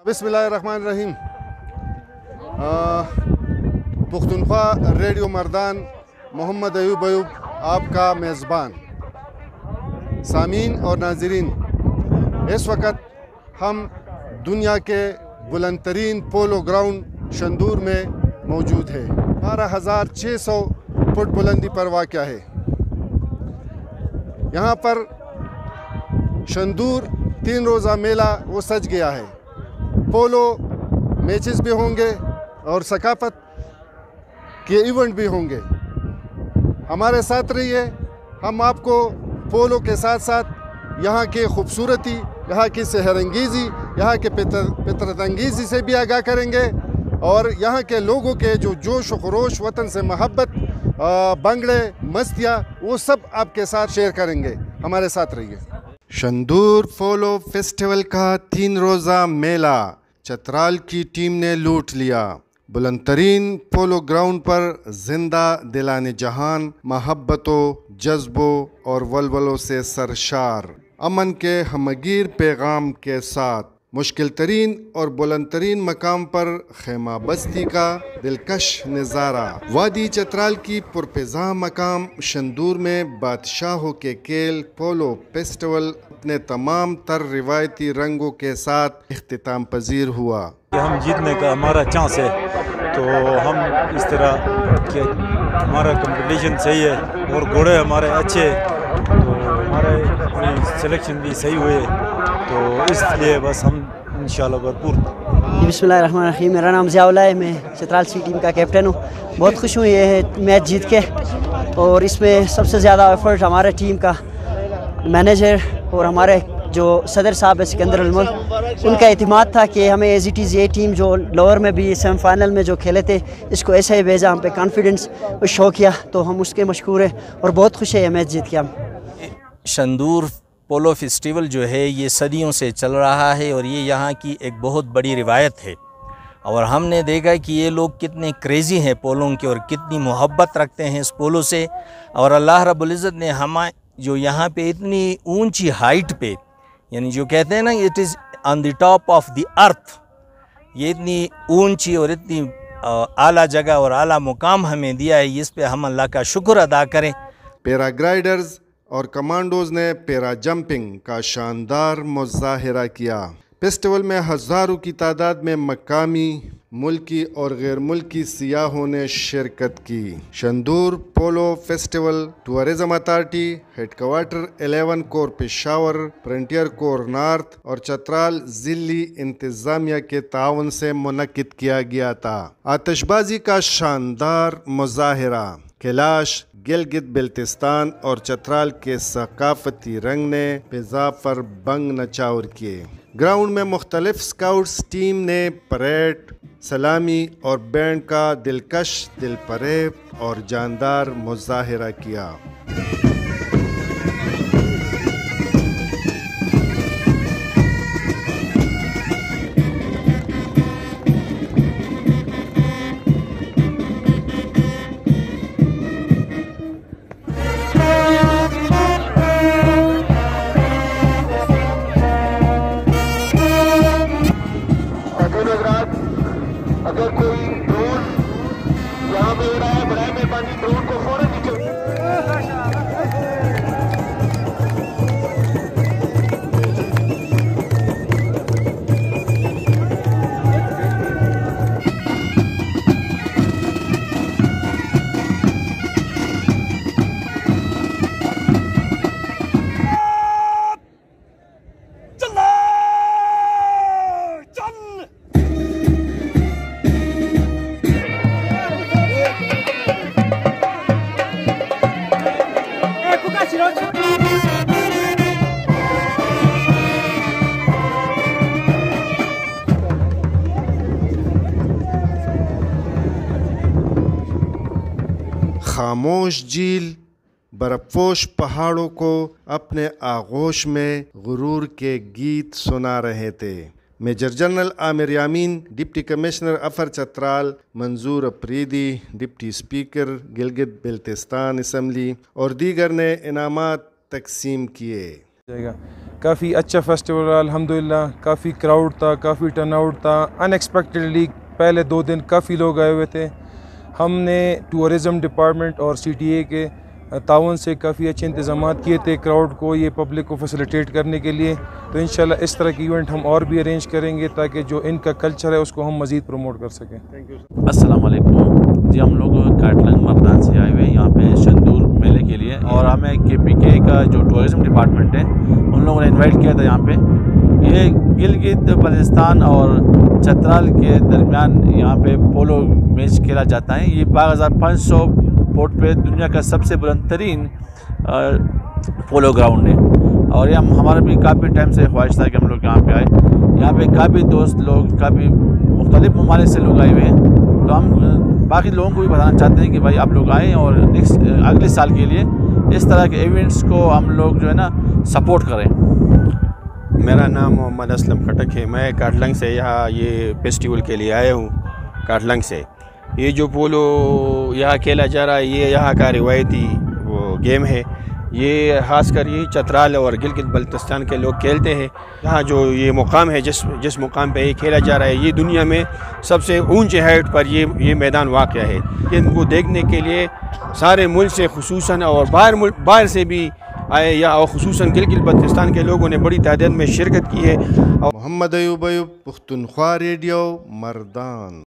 बिस्मिल्लाहिर्रहमानिर्रहीम। पुख्तनख्वा रेडियो मर्दान मोहम्मद अयूब आपका मेज़बान। सामीन और नाजरीन, इस वक्त हम दुनिया के बुलंदतरीन पोलो ग्राउंड शंदूर में मौजूद है। 12,600 फुट बुलंदी पर वाक़या है। यहाँ पर शंदूर 3 रोज़ा मेला वो सज गया है। पोलो मैचेस भी होंगे और सकाफत के इवेंट भी होंगे। हमारे साथ रहिए, हम आपको पोलो के साथ साथ यहाँ की खूबसूरती, यहाँ की सेहरंगेज़ी, यहाँ के फितरतंगेज़ी से भी आगाह करेंगे और यहाँ के लोगों के जो जोश व खरोश, वतन से मोहब्बत, भंगड़े, मस्तियाँ, वो सब आपके साथ शेयर करेंगे। हमारे साथ रहिए। शंदूर पोलो फेस्टिवल का 3 रोज़ा मेला चतराल की टीम ने लूट लिया। बुलंदतरीन पोलो ग्राउंड पर जिंदा दिलाने जहान, मोहब्बतों, जज्बों और वलवलों से सरशार, अमन के हमगीर पैगाम के साथ मुश्किल तरीन और बुलंदतरीन मकाम पर खेमा बस्ती का दिलकश नज़ारा। वादी चतराल की पुरफिजा मकाम शंदूर में बादशाहों के खेल पोलो फेस्टिवल अपने तमाम तर रिवायती रंगों के साथ इख्तिताम पजीर हुआ। हम जीतने का हमारा चांस है, तो हम इस तरह कि हमारा कंपटीशन सही है और घोड़े हमारे अच्छे, तो हमारे सिलेक्शन भी सही हुए, तो इसलिए बस हम इंशाल्लाह भरपूर। बिस्मिल्लाहिर्रहमानिर्रहीम। मेरा नाम ज़ियाउल्ला है, मैं चतराल सी टीम का कैप्टन हूँ। बहुत खुश हूँ ये मैच जीत के, और इसमें सबसे ज़्यादा एफर्ट हमारे टीम का मैनेजर और हमारे जो सदर साहब है सिकंदर अल मुल्क, उनका एतमाद था कि हमें एज इट इज़ ये टीम जो लोअर में भी सेमीफाइनल में जो खेले थे, इसको ऐसा ही भेजा, हम पे कॉन्फिडेंस शो किया, तो हम उसके मशकूर हैं और बहुत खुश है ये मैच जीत के। हम शंदूर पोलो फेस्टिवल जो है ये सदियों से चल रहा है और ये यहाँ की एक बहुत बड़ी रिवायत है, और हमने देखा कि ये लोग कितने क्रेज़ी हैं पोलों के और कितनी मोहब्बत रखते हैं इस पोलो से। और अल्लाह रब्बुल इज़्ज़त ने हमें जो यहाँ पे इतनी ऊंची हाइट पे, यानी जो कहते हैं ना, it is on the top of the earth, ये इतनी ऊंची और इतनी आला जगह और आला मुकाम हमें दिया है, इस पे हम अल्लाह का शुक्र अदा करें। पैराग्लाइडर्स और कमांडोज ने पैरा जंपिंग का शानदार मुजाहिरा किया। फेस्टिवल में हज़ारों की तादाद में मकामी, मुल्की और गैर मुल्की सियाहों ने शिरकत की। Shandur polo festival tourism authority, headquarter 11 corps Peshawar, frontier corps north और चतराल ज़िली इंतज़ामिया के ताउन से मुनक्किद किया गया था। आतिशबाजी का शानदार मुजाहिरा कैलाश, गिलगित बिल्तिस्तान और चतराल के सकाफती रंग ने फिजा पर बंग नचाउर किए। ग्राउंड में मुख्तलिफ स्काउट्स टीम ने परेड, सलामी और बैंड का दिलकश, दिलफरेब और जानदार मुजाहिरा किया। अगर कोई ड्रोन यहाँ पे उड़ा है, बड़ा मेहरबानी ड्रोन को फौरन नीचे। खामोश झील बर्फपोश पहाड़ों को अपने आगोश में गुरूर के गीत सुना रहे थे। Major general Amir Yamin, deputy commissioner upper Chitral, Manzoor Afridi, deputy speaker Gilgit Baltistan assembly और दीगर ने इनामात तकसीम किए। जाएगा। काफ़ी अच्छा फेस्टिवल रहा अल्हम्दुलिल्लाह, काफ़ी क्राउड था, काफ़ी टर्नआउट था। अनएक्सपेक्टेडली पहले 2 दिन काफ़ी लोग आए हुए थे। हमने टूरिज़म डिपार्टमेंट और CTA के ताउन से काफ़ी अच्छे इंतज़ाम किए थे क्राउड को, ये पब्लिक को फैसिलिटेट करने के लिए। तो इंशाल्लाह इस तरह की इवेंट हम और भी अरेंज करेंगे ताकि जो इनका कल्चर है उसको हम मज़ीद प्रमोट कर सकें। अस्सलाम वालेकुम जी, हम लोग काटलंग मर्दान से आए हुए हैं यहाँ पे शंदूर मेले के लिए, और हमें KPK का जो टूरिज़म डिपार्टमेंट है उन लोगों ने इनवाइट किया था यहाँ पे। ये गिलगित बल्तिस्तान और चतराल के दरमियान यहाँ पे पोलो मैच खेला जाता है। ये 12,500 फुट पे दुनिया का सबसे बुलंद तरीन पोलो ग्राउंड है, और ये हमारा भी काफ़ी टाइम से ख्वाहिश था कि हम लोग यहाँ पे आए। यहाँ पे काफ़ी दोस्त लोग, काफ़ी मुख्तलिफ ममालिक से लोग आए हुए हैं। तो हम बाकी लोगों को भी बताना चाहते हैं कि भाई आप लोग आएँ और नेक्स्ट अगले साल के लिए इस तरह के इवेंट्स को हम लोग जो है ना सपोर्ट करें। मेरा नाम मोहम्मद असलम खटक है। मैं काटलंग से यहाँ ये फेस्टिवल के लिए आया हूँ। काटलंग से ये जो पोलो यहाँ खेला जा रहा है, ये यहाँ का रिवायती वो गेम है। ये खासकर ये चतराल और गिलगित बल्तिस्तान के लोग खेलते हैं। यहाँ जो ये मुकाम है, जिस मुकाम पे ये खेला जा रहा है, ये दुनिया में सबसे ऊंचे हाइट पर ये मैदान वाक़ है। इनको देखने के लिए सारे मुल्क से खुसूसन और बाहर से भी आए, या और खुसूसन गिलगित बल्तिस्तान के लोगों ने बड़ी तादाद में शिरकत की है। मोहम्मद अयूब पुख्तनख्वा रेडियो मर्दान।